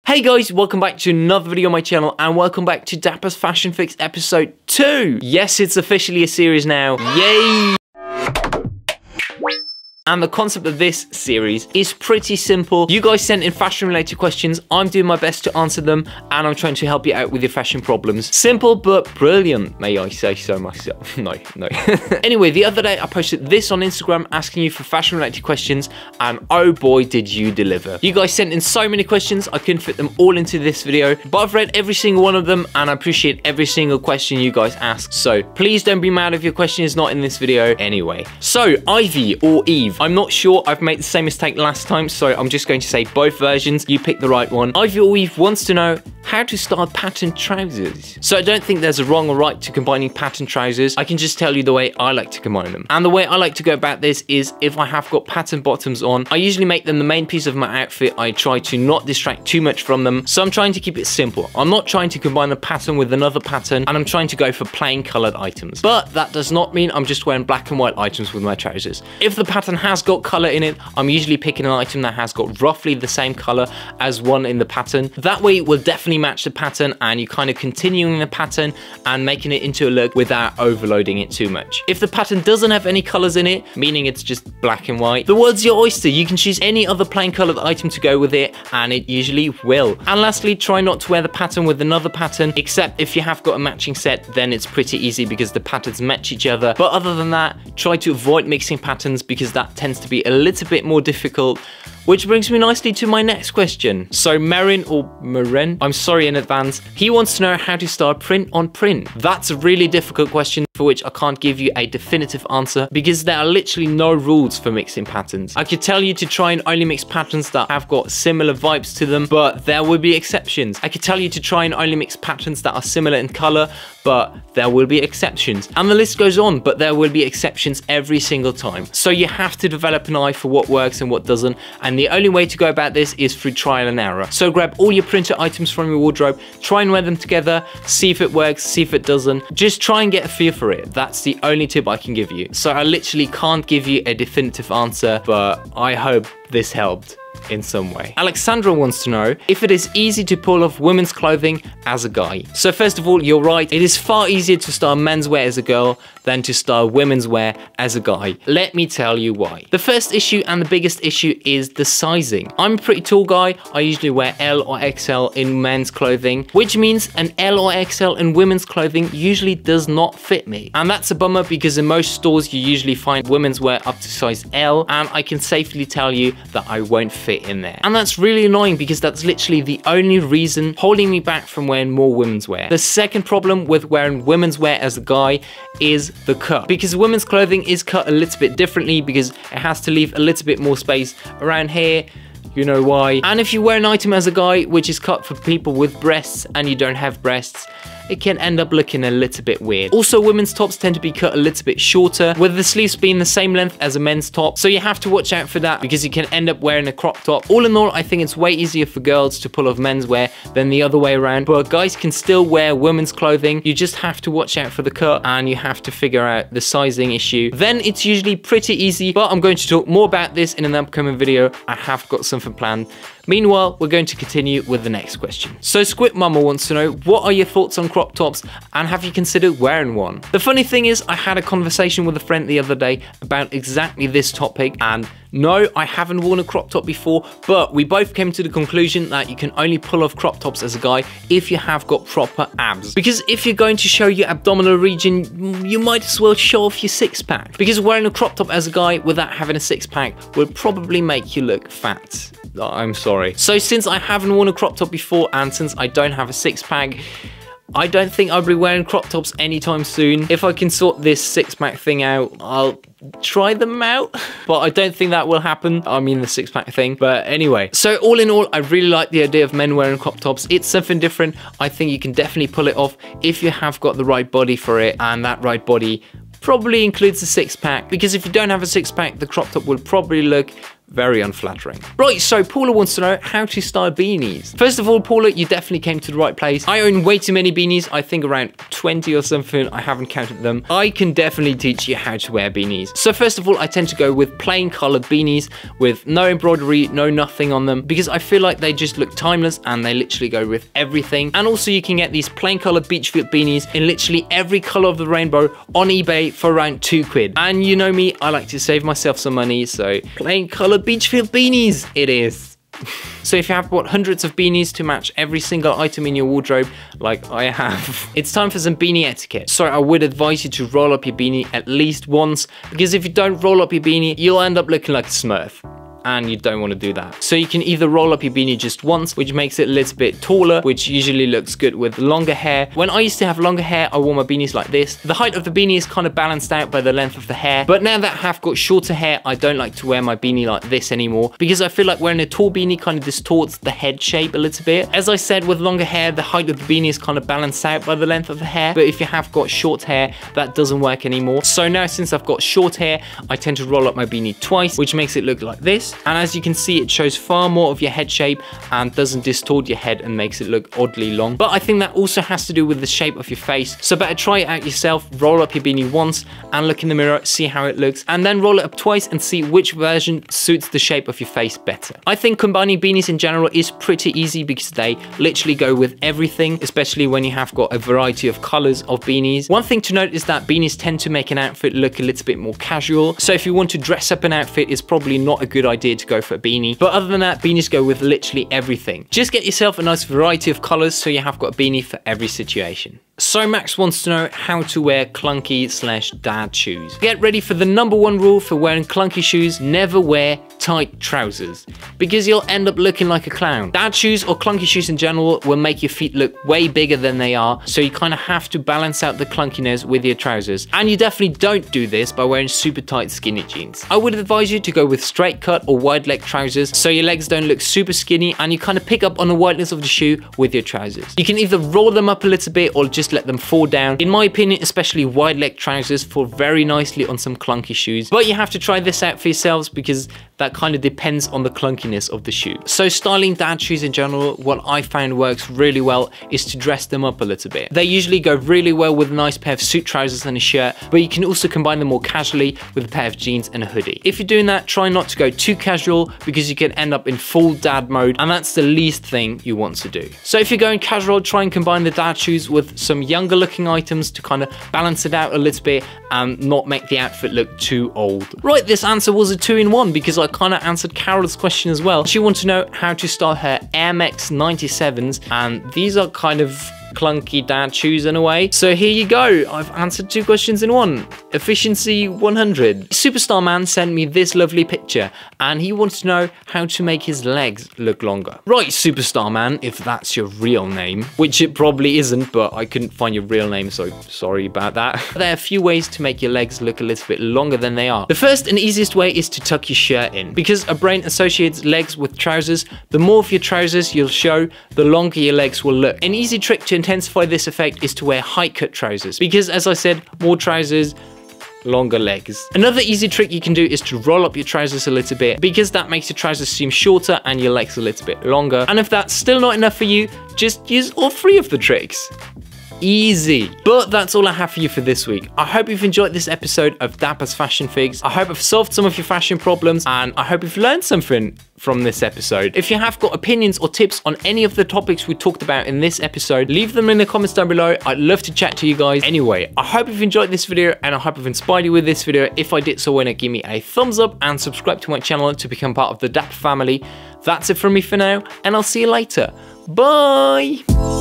Hey guys, welcome back to another video on my channel and welcome back to Dapper's Fashion Fix episode 2. Yes, it's officially a series now. Yay! And the concept of this series is pretty simple. You guys sent in fashion related questions. I'm doing my best to answer them and I'm trying to help you out with your fashion problems. Simple but brilliant, may I say so myself. No. Anyway, the other day I posted this on Instagram asking you for fashion related questions and oh boy did you deliver. You guys sent in so many questions, I couldn't fit them all into this video, but I've read every single one of them and I appreciate every single question you guys ask. So please don't be mad if your question is not in this video anyway. So Ivy or Eve, I'm not sure, I've made the same mistake last time, so I'm just going to say both versions. You pick the right one. Ivy or Eve wants to know how to style patterned trousers. So I don't think there's a wrong or right to combining patterned trousers. I can just tell you the way I like to combine them. And the way I like to go about this is if I have got patterned bottoms on, I usually make them the main piece of my outfit. I try to not distract too much from them. So I'm trying to keep it simple. I'm not trying to combine the pattern with another pattern and I'm trying to go for plain colored items. But that does not mean I'm just wearing black and white items with my trousers. If the pattern has got color in it, I'm usually picking an item that has got roughly the same color as one in the pattern. That way it will definitely match the pattern and you're kind of continuing the pattern and making it into a look without overloading it too much. If the pattern doesn't have any colors in it, meaning it's just black and white, the world's your oyster. You can choose any other plain colored item to go with it and it usually will. And lastly, try not to wear the pattern with another pattern, except if you have got a matching set, then it's pretty easy because the patterns match each other. But other than that, try to avoid mixing patterns because that tends to be a little bit more difficult. Which brings me nicely to my next question. So Marin or Maren, I'm sorry in advance, he wants to know how to style print on print. That's a really difficult question for which I can't give you a definitive answer because there are literally no rules for mixing patterns. I could tell you to try and only mix patterns that have got similar vibes to them, but there will be exceptions. I could tell you to try and only mix patterns that are similar in color, but there will be exceptions. And the list goes on, but there will be exceptions every single time. So you have to develop an eye for what works and what doesn't. And the only way to go about this is through trial and error. So grab all your printer items from your wardrobe, try and wear them together, see if it works, see if it doesn't. Just try and get a feel for it. That's the only tip I can give you. So I literally can't give you a definitive answer, but I hope this helped in some way. Alexandra wants to know if it is easy to pull off women's clothing as a guy. So first of all, you're right. It is far easier to style menswear as a girl than to style women's wear as a guy. Let me tell you why. The first issue and the biggest issue is the sizing. I'm a pretty tall guy. I usually wear L or XL in men's clothing, which means an L or XL in women's clothing usually does not fit me. And that's a bummer because in most stores you usually find women's wear up to size L and I can safely tell you that I won't fit in there. And that's really annoying because that's literally the only reason holding me back from wearing more women's wear. The second problem with wearing women's wear as a guy is the cut, because women's clothing is cut a little bit differently because it has to leave a little bit more space around here. You know why. And if you wear an item as a guy which is cut for people with breasts and you don't have breasts, it can end up looking a little bit weird. Also, women's tops tend to be cut a little bit shorter, with the sleeves being the same length as a men's top. So you have to watch out for that because you can end up wearing a crop top. All in all, I think it's way easier for girls to pull off menswear than the other way around. But guys can still wear women's clothing. You just have to watch out for the cut and you have to figure out the sizing issue. Then it's usually pretty easy, but I'm going to talk more about this in an upcoming video. I have got something planned. Meanwhile, we're going to continue with the next question. So Squid Mama wants to know, what are your thoughts on crop tops and have you considered wearing one? The funny thing is, I had a conversation with a friend the other day about exactly this topic, and no, I haven't worn a crop top before, but we both came to the conclusion that you can only pull off crop tops as a guy if you have got proper abs. Because if you're going to show your abdominal region, you might as well show off your six-pack. Because wearing a crop top as a guy without having a six-pack will probably make you look fat. I'm sorry. So since I haven't worn a crop top before and since I don't have a six-pack, I don't think I'll be wearing crop tops anytime soon. If I can sort this six-pack thing out, I'll try them out, but I don't think that will happen. I mean the six-pack thing. But anyway, so all in all, I really like the idea of men wearing crop tops. It's something different. I think you can definitely pull it off if you have got the right body for it, and that right body probably includes a six-pack, because if you don't have a six-pack, the crop top will probably look Very unflattering. Right, so Paula wants to know how to style beanies. First of all, Paula, you definitely came to the right place. I own way too many beanies. I think around 20 or something. I haven't counted them. I can definitely teach you how to wear beanies. So first of all, I tend to go with plain colored beanies with no embroidery, no nothing on them, because I feel like they just look timeless and they literally go with everything. And also you can get these plain colored beach fit beanies in literally every color of the rainbow on eBay for around £2. And you know me, I like to save myself some money, so plain colored beach fit beanies it is. So if you have bought hundreds of beanies to match every single item in your wardrobe, like I have, it's time for some beanie etiquette. So I would advise you to roll up your beanie at least once, because if you don't roll up your beanie, you'll end up looking like a Smurf. And you don't want to do that. So you can either roll up your beanie just once, which makes it a little bit taller, which usually looks good with longer hair. When I used to have longer hair, I wore my beanies like this. The height of the beanie is kind of balanced out by the length of the hair. But now that I have got shorter hair, I don't like to wear my beanie like this anymore, because I feel like wearing a tall beanie kind of distorts the head shape a little bit. As I said, with longer hair, the height of the beanie is kind of balanced out by the length of the hair. But if you have got short hair, that doesn't work anymore. So now, since I've got short hair, I tend to roll up my beanie twice, which makes it look like this. And as you can see, it shows far more of your head shape and doesn't distort your head and makes it look oddly long. But I think that also has to do with the shape of your face. So better try it out yourself. Roll up your beanie once and look in the mirror, see how it looks, and then roll it up twice and see which version suits the shape of your face better. I think combining beanies in general is pretty easy because they literally go with everything, especially when you have got a variety of colors of beanies. One thing to note is that beanies tend to make an outfit look a little bit more casual. So if you want to dress up an outfit, it's probably not a good idea to go for a beanie. But other than that, beanies go with literally everything. Just get yourself a nice variety of colors so you have got a beanie for every situation. So Max wants to know how to wear clunky/dad shoes. Get ready for the #1 rule for wearing clunky shoes: never wear tight trousers, because you'll end up looking like a clown. Dad shoes or clunky shoes in general will make your feet look way bigger than they are, so you kind of have to balance out the clunkiness with your trousers. And you definitely don't do this by wearing super tight skinny jeans. I would advise you to go with straight cut or wide leg trousers so your legs don't look super skinny and you kind of pick up on the wideness of the shoe with your trousers. You can either roll them up a little bit or just let them fall down. In my opinion, especially wide leg trousers fall very nicely on some clunky shoes, but you have to try this out for yourselves because that kind of depends on the clunkiness of the shoe. So styling dad shoes in general, what I found works really well is to dress them up a little bit. They usually go really well with a nice pair of suit trousers and a shirt, but you can also combine them more casually with a pair of jeans and a hoodie. If you're doing that, try not to go too casual because you can end up in full dad mode, and that's the least thing you want to do. So if you're going casual, try and combine the dad shoes with some younger looking items to kind of balance it out a little bit and not make the outfit look too old. Right, this answer was a 2-in-1 because I kind of answered Carol's question as well. She wanted to know how to style her Air Max 97s, and these are kind of clunky dad shoes in a way. So here you go, I've answered 2 questions in 1. Efficiency 100. Superstar Man sent me this lovely picture and he wants to know how to make his legs look longer. Right, Superstar Man, if that's your real name, which it probably isn't, but I couldn't find your real name, so sorry about that. There are a few ways to make your legs look a little bit longer than they are. The first and easiest way is to tuck your shirt in, because our brain associates legs with trousers. The more of your trousers you'll show, the longer your legs will look. An easy trick to intensify this effect is to wear high cut trousers, because as I said, more trousers, longer legs. Another easy trick you can do is to roll up your trousers a little bit, because that makes your trousers seem shorter and your legs a little bit longer. And if that's still not enough for you, just use all 3 of the tricks. Easy. But that's all I have for you for this week. I hope you've enjoyed this episode of Dapper's Fashion Figs. I hope I've solved some of your fashion problems, and I hope you've learned something from this episode. If you have got opinions or tips on any of the topics we talked about in this episode, leave them in the comments down below. I'd love to chat to you guys. Anyway, I hope you've enjoyed this video, and I hope I've inspired you with this video. If I did so, why not give me a thumbs up and subscribe to my channel to become part of the Dapper family. That's it from me for now, and I'll see you later. Bye!